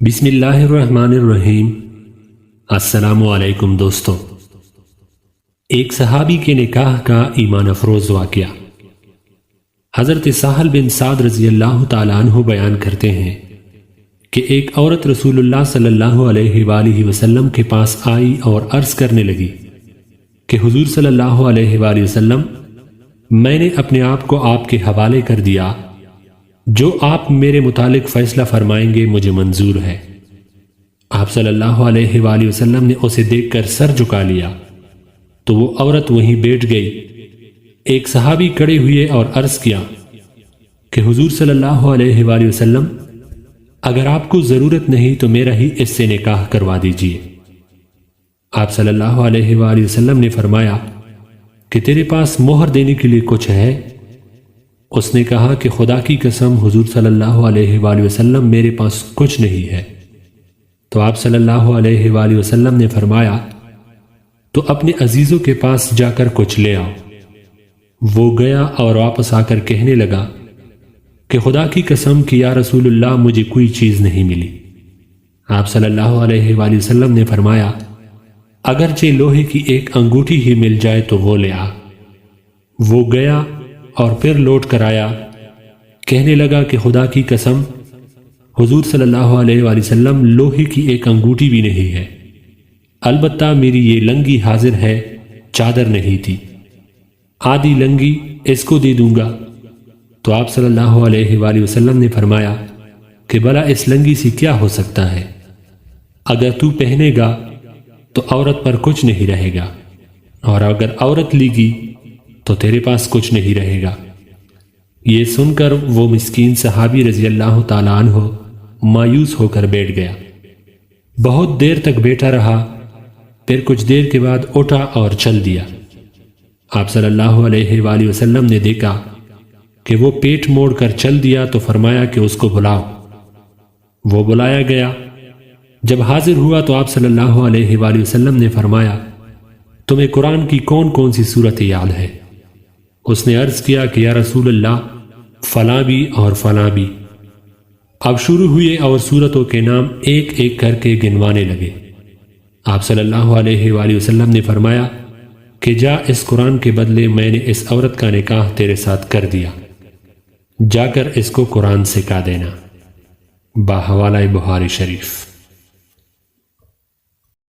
بسم اللہ الرحمن الرحیم۔ السلام علیکم دوستو۔ ایک صحابی کے نکاح کا ایمان افروز واقعہ۔ حضرت سہل بن سعد رضی اللہ تعالیٰ عنہ بیان کرتے ہیں کہ ایک عورت رسول اللہ صلی اللہ علیہ وآلہ وسلم کے پاس آئی اور عرض کرنے لگی کہ حضور صلی اللہ علیہ وآلہ وسلم، میں نے اپنے آپ کو آپ کے حوالے کر دیا، جو آپ میرے متعلق فیصلہ فرمائیں گے مجھے منظور ہے۔ آپ صلی اللہ علیہ وآلہ وسلم نے اسے دیکھ کر سر جھکا لیا تو وہ عورت وہیں بیٹھ گئی۔ ایک صحابی کھڑے ہوئے اور عرض کیا کہ حضور صلی اللہ علیہ وآلہ وسلم، اگر آپ کو ضرورت نہیں تو میرا ہی اس سے نکاح کروا دیجیے۔ آپ صلی اللہ علیہ وآلہ وسلم نے فرمایا کہ تیرے پاس مہر دینے کے لیے کچھ ہے؟ اس نے کہا کہ خدا کی قسم حضور صلی اللہ علیہ وآلہ وسلم، میرے پاس کچھ نہیں ہے۔ تو آپ صلی اللہ علیہ وآلہ وسلم نے فرمایا تو اپنے عزیزوں کے پاس جا کر کچھ لے آؤ۔ وہ گیا اور واپس آ کر کہنے لگا کہ خدا کی قسم کہ یا رسول اللہ، مجھے کوئی چیز نہیں ملی۔ آپ صلی اللہ علیہ وآلہ وسلم نے فرمایا اگرچہ لوہے کی ایک انگوٹھی ہی مل جائے تو وہ لے آ۔ وہ گیا اور پھر لوٹ کر آیا، کہنے لگا کہ خدا کی قسم حضور صلی اللہ علیہ وآلہ وسلم، لوہے کی ایک انگوٹھی بھی نہیں ہے، البتہ میری یہ لنگی حاضر ہے، چادر نہیں تھی، آدھی لنگی اس کو دے دوں گا۔ تو آپ صلی اللہ علیہ وآلہ وسلم نے فرمایا کہ بھلا اس لنگی سے کیا ہو سکتا ہے؟ اگر تو پہنے گا تو عورت پر کچھ نہیں رہے گا، اور اگر عورت لی گی تو تیرے پاس کچھ نہیں رہے گا۔ یہ سن کر وہ مسکین صحابی رضی اللہ تعالیٰ عنہ مایوس ہو کر بیٹھ گیا۔ بہت دیر تک بیٹھا رہا، پھر کچھ دیر کے بعد اٹھا اور چل دیا۔ آپ صلی اللہ علیہ وآلہ وسلم نے دیکھا کہ وہ پیٹ موڑ کر چل دیا تو فرمایا کہ اس کو بلاؤ۔ وہ بلایا گیا۔ جب حاضر ہوا تو آپ صلی اللہ علیہ وآلہ وسلم نے فرمایا تمہیں قرآن کی کون کون سی صورت یاد ہے؟ اس نے عرض کیا کہ یا رسول اللہ، فلاں بھی اور فلاں بھی۔ اب شروع ہوئے اور صورتوں کے نام ایک ایک کر کے گنوانے لگے۔ آپ صلی اللہ علیہ وآلہ وسلم نے فرمایا کہ جا، اس قرآن کے بدلے میں نے اس عورت کا نکاح تیرے ساتھ کر دیا، جا کر اس کو قرآن سکھا دینا۔ بحوالہ بخاری شریف۔